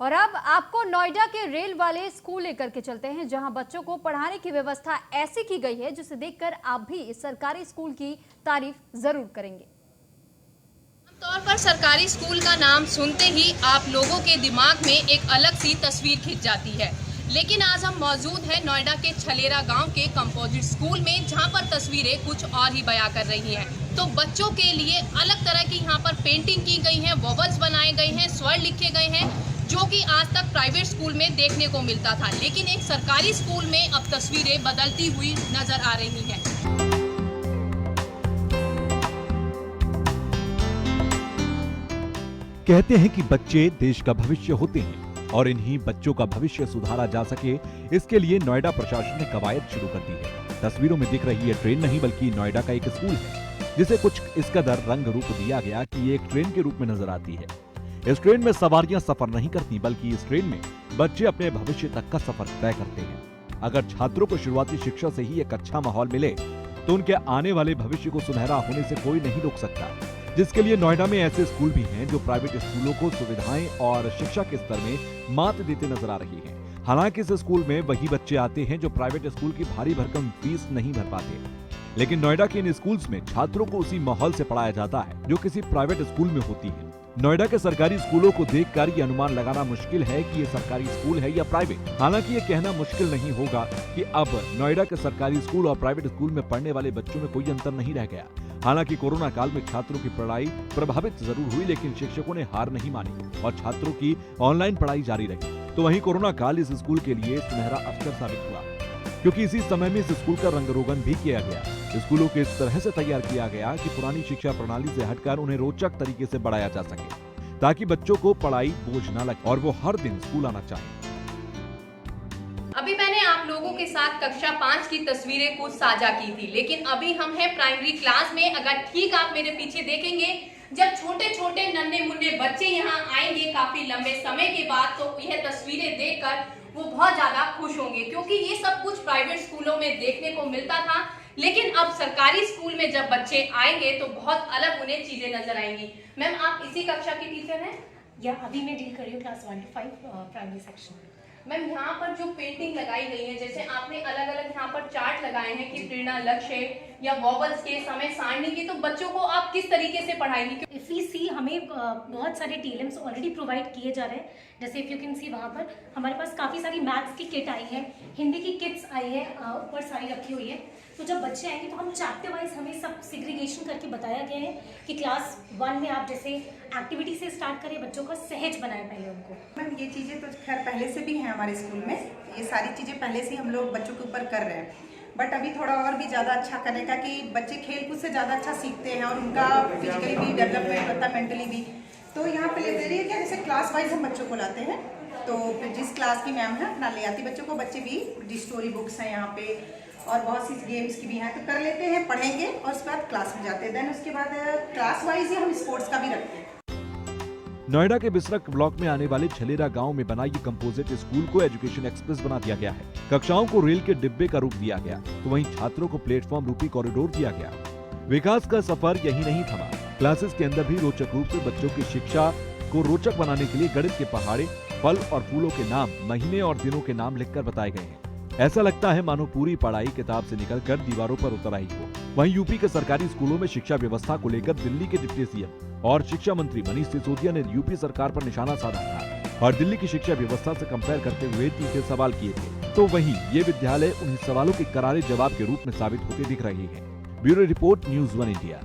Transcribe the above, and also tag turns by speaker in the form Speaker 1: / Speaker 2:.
Speaker 1: और अब आपको नोएडा के रेल वाले स्कूल लेकर के चलते हैं, जहां बच्चों को पढ़ाने की व्यवस्था ऐसी की गई है जिसे देखकर आप भी इस सरकारी स्कूल की तारीफ जरूर करेंगे।
Speaker 2: आमतौर पर सरकारी स्कूल का नाम सुनते ही आप लोगों के दिमाग में एक अलग सी तस्वीर खिंच जाती है, लेकिन आज हम मौजूद हैं नोएडा के छलेरा गांव के कंपोजिट स्कूल में, जहां पर तस्वीरें कुछ और ही बयां कर रही हैं। तो बच्चों के लिए अलग तरह की यहां पर पेंटिंग की गई है, वोवल्स बनाए गए हैं, स्वर लिखे गए हैं, जो कि आज तक प्राइवेट स्कूल में देखने को मिलता था, लेकिन एक सरकारी स्कूल में अब तस्वीरें बदलती हुई नजर आ रही हैं।
Speaker 3: कहते हैं कि बच्चे देश का भविष्य होते हैं और इन्हीं बच्चों का भविष्य सुधारा जा सके, इसके लिए नोएडा प्रशासन ने कवायद शुरू कर दी है। तस्वीरों में दिख रही है ट्रेन नहीं बल्कि नोएडा का एक स्कूल है, जिसे कुछ इस कदर रंग रूप दिया गया कि ये एक ट्रेन के रूप में नजर आती है। इस ट्रेन में सवारियां सफर नहीं करती, बल्कि इस ट्रेन में बच्चे अपने भविष्य तक का सफर तय करते हैं। अगर छात्रों को शुरुआती शिक्षा से ही एक अच्छा माहौल मिले तो उनके आने वाले भविष्य को सुनहरा होने से कोई नहीं रोक सकता, जिसके लिए नोएडा में ऐसे स्कूल भी हैं जो प्राइवेट स्कूलों को सुविधाएं और शिक्षा के स्तर में मात देते नजर आ रही हैं। हालांकि इस स्कूल में वही बच्चे आते हैं जो प्राइवेट स्कूल की भारी भरकम फीस नहीं भर पाते, लेकिन नोएडा के इन स्कूल्स में छात्रों को उसी माहौल से पढ़ाया जाता है जो किसी प्राइवेट स्कूल में होती है। नोएडा के सरकारी स्कूलों को देखकर ये अनुमान लगाना मुश्किल है कि ये सरकारी स्कूल है या प्राइवेट। हालांकि ये कहना मुश्किल नहीं होगा कि अब नोएडा के सरकारी स्कूल और प्राइवेट स्कूल में पढ़ने वाले बच्चों में कोई अंतर नहीं रह गया। हालांकि कोरोना काल में छात्रों की पढ़ाई प्रभावित जरूर हुई, लेकिन शिक्षकों ने हार नहीं मानी और छात्रों की ऑनलाइन पढ़ाई जारी रही। तो वहीं कोरोना काल इस स्कूल के लिए सुनहरा अवसर साबित हुआ, क्योंकि इसी समय में इस स्कूल का रंग रोगन भी किया गया। स्कूलों को इस तरह से तैयार किया गया कि पुरानी शिक्षा प्रणाली से हटकर उन्हें रोचक तरीके से बढ़ाया जा सके, ताकि बच्चों को पढ़ाई बोझ न लगे और वो हर दिन स्कूल आना चाहे।
Speaker 2: अभी मैंने आप लोगों के साथ कक्षा 5 की तस्वीरें कुछ साझा की थी, लेकिन अभी हम हैं प्राइमरी क्लास में। अगर ठीक आप मेरे पीछे देखेंगे, जब छोटे छोटे नन्हे मुन्ने बच्चे यहाँ आएंगे काफी लंबे समय के बाद, तो यह तस्वीरें देखकर वो बहुत ज्यादा खुश होंगे, क्योंकि ये सब कुछ प्राइवेट स्कूलों में देखने को मिलता था, लेकिन अब सरकारी स्कूल में जब बच्चे आएंगे तो बहुत अलग उन्हें चीजें नजर आएंगी। मैम, आप इसी कक्षा की टीचर हैं?
Speaker 4: या अभी मैं डील कर रही हूँ क्लास 1 to 5 प्राइमरी सेक्शन में।
Speaker 2: मैम, यहाँ पर जो पेंटिंग लगाई गई है, जैसे आपने अलग अलग यहाँ पर चार्ट लगाए हैं कि प्रेरणा, लक्ष्य या वॉवल्स के, समय सारणी की, तो बच्चों को आप किस तरीके से पढ़ाएंगे?
Speaker 4: इफ वी सी, हमें बहुत सारे टीएलएम्स ऑलरेडी प्रोवाइड किए जा रहे हैं। जैसे इफ यू कैन सी, वहाँ पर हमारे पास काफ़ी सारी मैथ्स की किट आई है, हिंदी की किट्स आई है, ऊपर सारी रखी हुई है। तो जब बच्चे आएंगे तो हम चैप्टर वाइज हमें सब सेग्रीगेशन करके बताया गया है कि क्लास 1 में आप जैसे एक्टिविटी से स्टार्ट करें, बच्चों का सहज बनाए पहले उनको।
Speaker 5: मैम, ये चीज़ें तो खैर पहले से भी हैं हमारे स्कूल में, ये सारी चीज़ें पहले से हम लोग बच्चों के ऊपर कर रहे हैं, बट अभी थोड़ा और भी ज़्यादा अच्छा करने का कि बच्चे खेलकूद से ज़्यादा अच्छा सीखते हैं और उनका फिजिकली भी डेवलपमेंट होता है, मेंटली भी। तो यहाँ पे लाइब्रेरी है क्या, जैसे क्लास वाइज हम बच्चों को लाते हैं, तो फिर जिस क्लास की मैम है अपना ले आती बच्चों को। बच्चे भी स्टोरी बुक्स हैं यहाँ पे और बहुत सी गेम्स की भी हैं, तो कर लेते हैं, पढ़ेंगे और उसके बाद क्लास में जाते हैं। देन उसके बाद क्लास वाइज ही हम स्पोर्ट्स का भी रखते हैं।
Speaker 3: नोएडा के बिसरक ब्लॉक में आने वाले छलेरा गांव में बना ये कंपोजिट स्कूल को एजुकेशन एक्सप्रेस बना दिया गया है। कक्षाओं को रेल के डिब्बे का रूप दिया गया, तो वहीं छात्रों को प्लेटफॉर्म रूपी कॉरिडोर दिया गया। विकास का सफर यही नहीं थमा, क्लासेस के अंदर भी रोचक रूप से बच्चों की शिक्षा को रोचक बनाने के लिए गणित के पहाड़े, फल और फूलों के नाम, महीने और दिनों के नाम लिखकर बताए गए हैं। ऐसा लगता है मानो पूरी पढ़ाई किताब से निकलकर दीवारों पर उतर आई हो। वहीं यूपी के सरकारी स्कूलों में शिक्षा व्यवस्था को लेकर दिल्ली के डिप्टी सीएम और शिक्षा मंत्री मनीष सिसोदिया ने यूपी सरकार पर निशाना साधा था और दिल्ली की शिक्षा व्यवस्था से कंपेयर करते हुए तीखे सवाल किए थे। तो वहीं ये विद्यालय उन्हीं सवालों के करारे जवाब के रूप में साबित होते दिख रहे हैं। Bureau report, news 1 India.